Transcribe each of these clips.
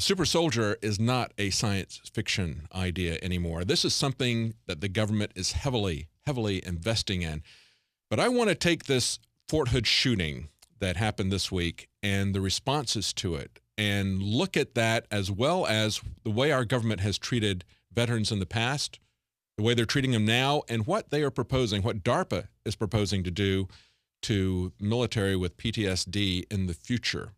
super soldier is not a science fiction idea anymore. This is something that the government is heavily, heavily investing in. But I want to take this Fort Hood shooting that happened this week and the responses to it and look at that as well as the way our government has treated veterans in the past, the way they're treating them now, and what they are proposing, what DARPA is proposing to do to military with PTSD in the future.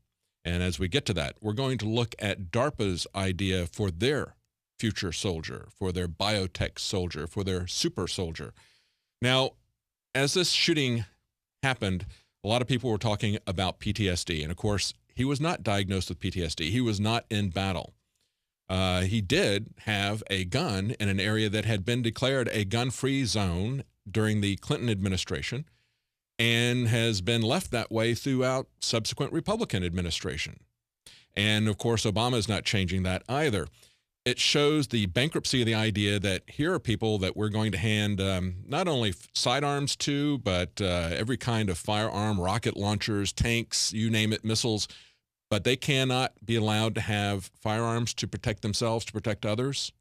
And as we get to that, we're going to look at DARPA's idea for their future soldier, for their biotech soldier, for their super soldier. Now, as this shooting happened, a lot of people were talking about PTSD. And of course, he was not diagnosed with PTSD. He was not in battle. He did have a gun in an area that had been declared a gun-free zone during the Clinton administration and has been left that way throughout subsequent Republican administration. And of course, Obama is not changing that either. It shows the bankruptcy of the idea that here are people that we're going to hand not only sidearms to, but every kind of firearm, rocket launchers, tanks, you name it, missiles, but they cannot be allowed to have firearms to protect themselves, to protect others.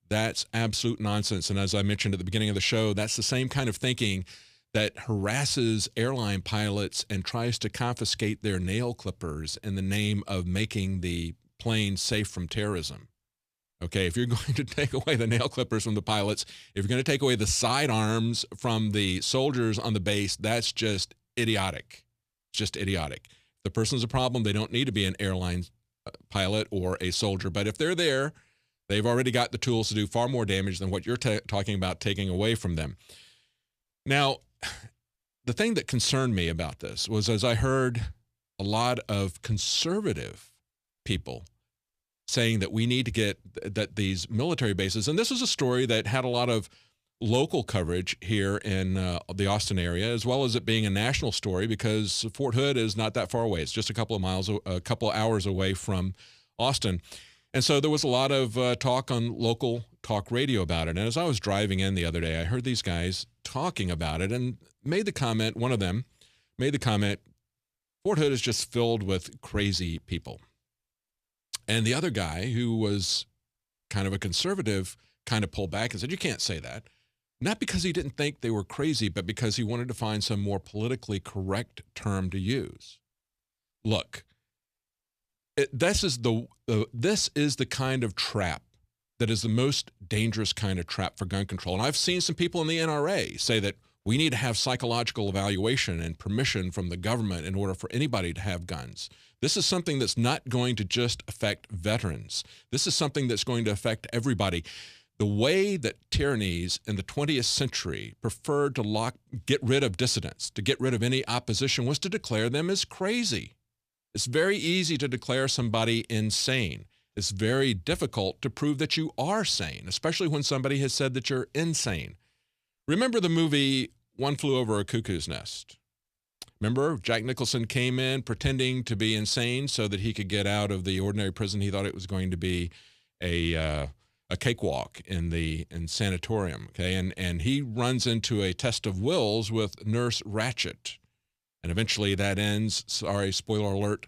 That's absolute nonsense. And as I mentioned at the beginning of the show, that's the same kind of thinking that harasses airline pilots and tries to confiscate their nail clippers in the name of making the plane safe from terrorism. Okay, if you're going to take away the nail clippers from the pilots, if you're going to take away the sidearms from the soldiers on the base, that's just idiotic. It's just idiotic. If the person's a problem, they don't need to be an airline pilot or a soldier. But if they're there, they've already got the tools to do far more damage than what you're talking about taking away from them. Now, the thing that concerned me about this was as I heard a lot of conservative people saying that we need to get that these military bases, and this is a story that had a lot of local coverage here in the Austin area, as well as it being a national story because Fort Hood is not that far away. It's just a couple of hours away from Austin. And so there was a lot of talk on local talk radio about it. And as I was driving in the other day, I heard these guys talking about it and made the comment, one of them made the comment, Fort Hood is just filled with crazy people. And the other guy, who was kind of a conservative, kind of pulled back and said, you can't say that. Not because he didn't think they were crazy, but because he wanted to find some more politically correct term to use. Look, this is the kind of trap that is the most dangerous kind of trap for gun control. And I've seen some people in the NRA say that we need to have psychological evaluation and permission from the government in order for anybody to have guns. This is something that's not going to just affect veterans. This is something that's going to affect everybody. The way that tyrannies in the 20th century preferred to get rid of dissidents, to get rid of any opposition, was to declare them as crazy. It's very easy to declare somebody insane. It's very difficult to prove that you are sane, especially when somebody has said that you're insane. Remember the movie One Flew Over a Cuckoo's Nest? Remember, Jack Nicholson came in pretending to be insane so that he could get out of the ordinary prison. He thought it was going to be a cakewalk in sanatorium, okay? And he runs into a test of wills with Nurse Ratched. And eventually that ends. Sorry, spoiler alert.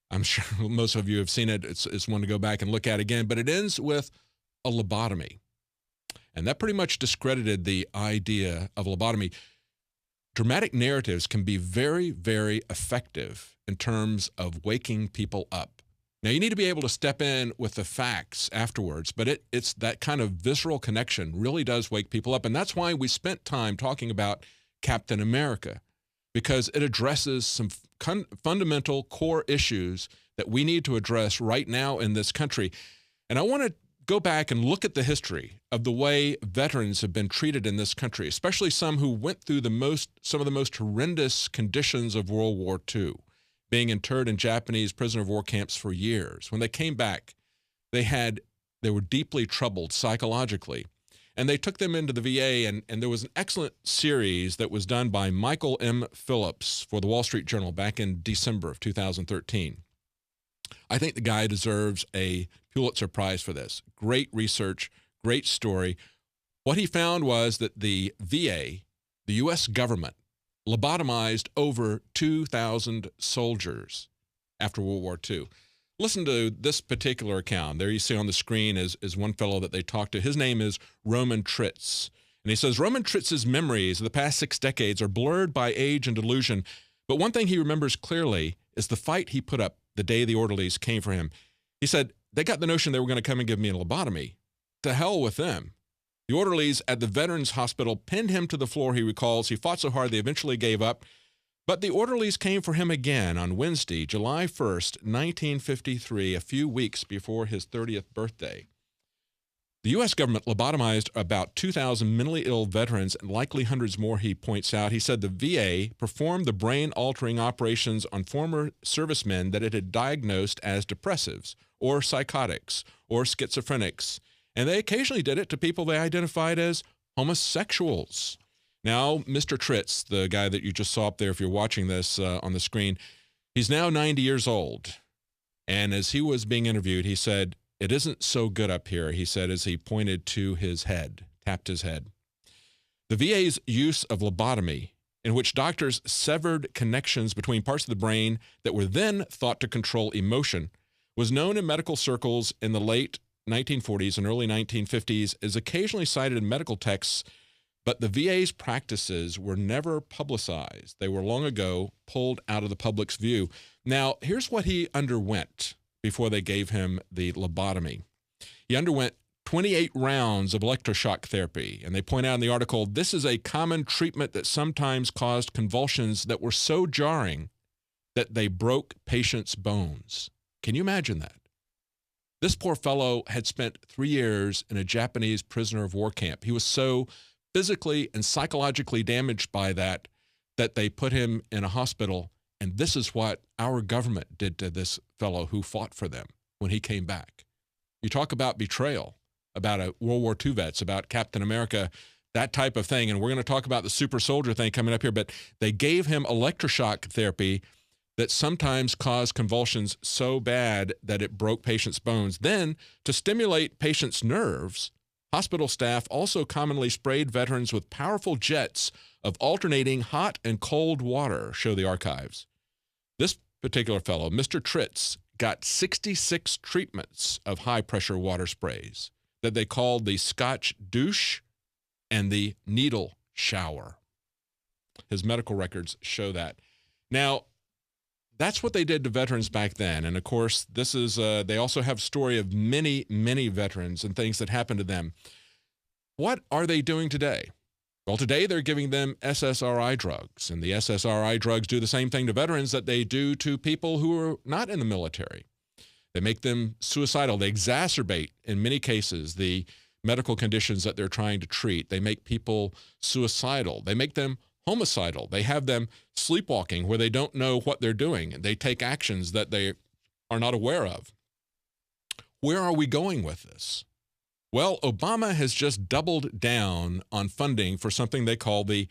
I'm sure most of you have seen it. It's one to go back and look at again. But it ends with a lobotomy. And that pretty much discredited the idea of lobotomy. Dramatic narratives can be very, very effective in terms of waking people up. Now, you need to be able to step in with the facts afterwards, but it's that kind of visceral connection really does wake people up. And that's why we spent time talking about Captain America, because it addresses some fundamental core issues that we need to address right now in this country. And I want to go back and look at the history of the way veterans have been treated in this country, especially some who went through some of the most horrendous conditions of World War II, being interred in Japanese prisoner of war camps for years. When they came back, they were deeply troubled psychologically. And they took them into the VA, and there was an excellent series that was done by Michael M. Phillips for the Wall Street Journal back in December of 2013. I think the guy deserves a Pulitzer Prize for this. Great research, great story. What he found was that the VA, the U.S. government, lobotomized over 2,000 soldiers after World War II. Listen to this particular account. There you see on the screen is one fellow that they talked to. His name is Roman Tritz. And he says, Roman Tritz's memories of the past 6 decades are blurred by age and delusion. But one thing he remembers clearly is the fight he put up the day the orderlies came for him. He said, they got the notion they were going to come and give me a lobotomy. To hell with them. The orderlies at the Veterans Hospital pinned him to the floor, he recalls. He fought so hard they eventually gave up. But the orderlies came for him again on Wednesday, July 1st, 1953, a few weeks before his 30th birthday. The U.S. government lobotomized about 2,000 mentally ill veterans and likely hundreds more, he points out. He said the VA performed the brain-altering operations on former servicemen that it had diagnosed as depressives or psychotics or schizophrenics, and they occasionally did it to people they identified as homosexuals. Now, Mr. Tritz, the guy that you just saw up there, if you're watching this on the screen, he's now 90 years old. And as he was being interviewed, he said, it isn't so good up here, he said as he pointed to his head, tapped his head. The VA's use of lobotomy, in which doctors severed connections between parts of the brain that were then thought to control emotion, was known in medical circles in the late 1940s and early 1950s, is occasionally cited in medical texts. But the VA's practices were never publicized. They were long ago pulled out of the public's view. Now, here's what he underwent before they gave him the lobotomy. He underwent 28 rounds of electroshock therapy. And they point out in the article, this is a common treatment that sometimes caused convulsions that were so jarring that they broke patients' bones. Can you imagine that? This poor fellow had spent 3 years in a Japanese prisoner of war camp. He was so physically and psychologically damaged by that they put him in a hospital. And this is what our government did to this fellow who fought for them when he came back. You talk about betrayal, about a World War II vets, about Captain America, that type of thing. And we're going to talk about the super soldier thing coming up here. But they gave him electroshock therapy that sometimes caused convulsions so bad that it broke patients' bones. Then, to stimulate patients' nerves, hospital staff also commonly sprayed veterans with powerful jets of alternating hot and cold water, show the archives. This particular fellow, Mr. Tritz, got 66 treatments of high-pressure water sprays that they called the Scotch douche and the needle shower. His medical records show that. Now, that's what they did to veterans back then. And of course, this is, they also have a story of many, many veterans and things that happened to them. What are they doing today? Well, today they're giving them SSRI drugs. And the SSRI drugs do the same thing to veterans that they do to people who are not in the military. They make them suicidal. They exacerbate, in many cases, the medical conditions that they're trying to treat. They make people suicidal. They make them homicidal. They have them sleepwalking where they don't know what they're doing. They take actions that they are not aware of. Where are we going with this? Well, Obama has just doubled down on funding for something they call the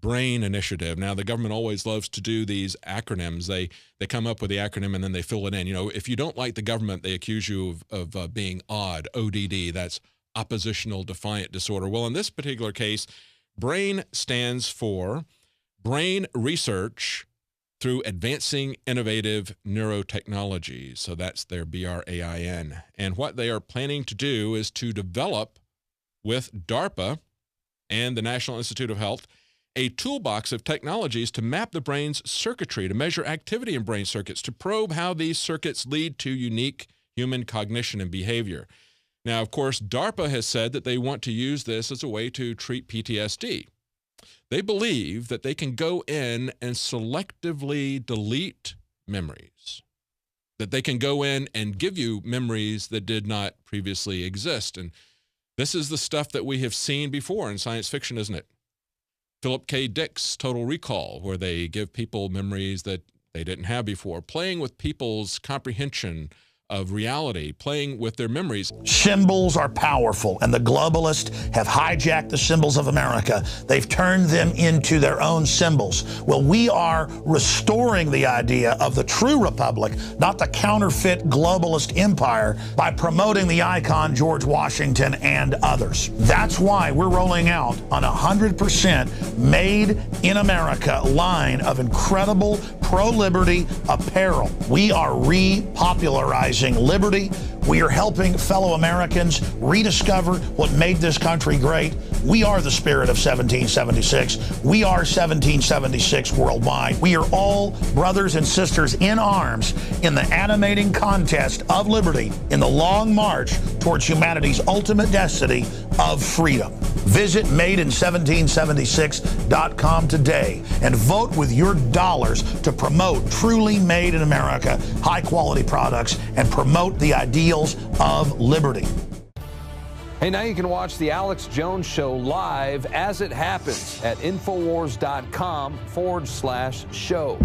BRAIN Initiative. Now, the government always loves to do these acronyms. They come up with the acronym and then they fill it in. You know, if you don't like the government, they accuse you of being odd, ODD. That's oppositional defiant disorder. Well, in this particular case, BRAIN stands for Brain Research through Advancing Innovative Neurotechnologies. So that's their BRAIN. And what they are planning to do is to develop with DARPA and the National Institute of Health a toolbox of technologies to map the brain's circuitry, to measure activity in brain circuits, to probe how these circuits lead to unique human cognition and behavior. Now, of course, DARPA has said that they want to use this as a way to treat PTSD. They believe that they can go in and selectively delete memories, that they can go in and give you memories that did not previously exist. And this is the stuff that we have seen before in science fiction, isn't it? Philip K. Dick's Total Recall, where they give people memories that they didn't have before, playing with people's comprehension of reality, playing with their memories. Symbols are powerful, and the globalists have hijacked the symbols of America. They've turned them into their own symbols. Well, we are restoring the idea of the true republic, not the counterfeit globalist empire, by promoting the icon George Washington and others. That's why we're rolling out on 100% made in America line of incredible pro-liberty apparel. We are repopularizing liberty. We are helping fellow Americans rediscover what made this country great. We are the spirit of 1776. We are 1776 worldwide. We are all brothers and sisters in arms in the animating contest of liberty in the long march towards humanity's ultimate destiny of freedom. Visit MadeIn1776.com today and vote with your dollars to promote truly made in America, high-quality products, and promote the ideals of liberty. Hey, now you can watch The Alex Jones Show live as it happens at Infowars.com/show.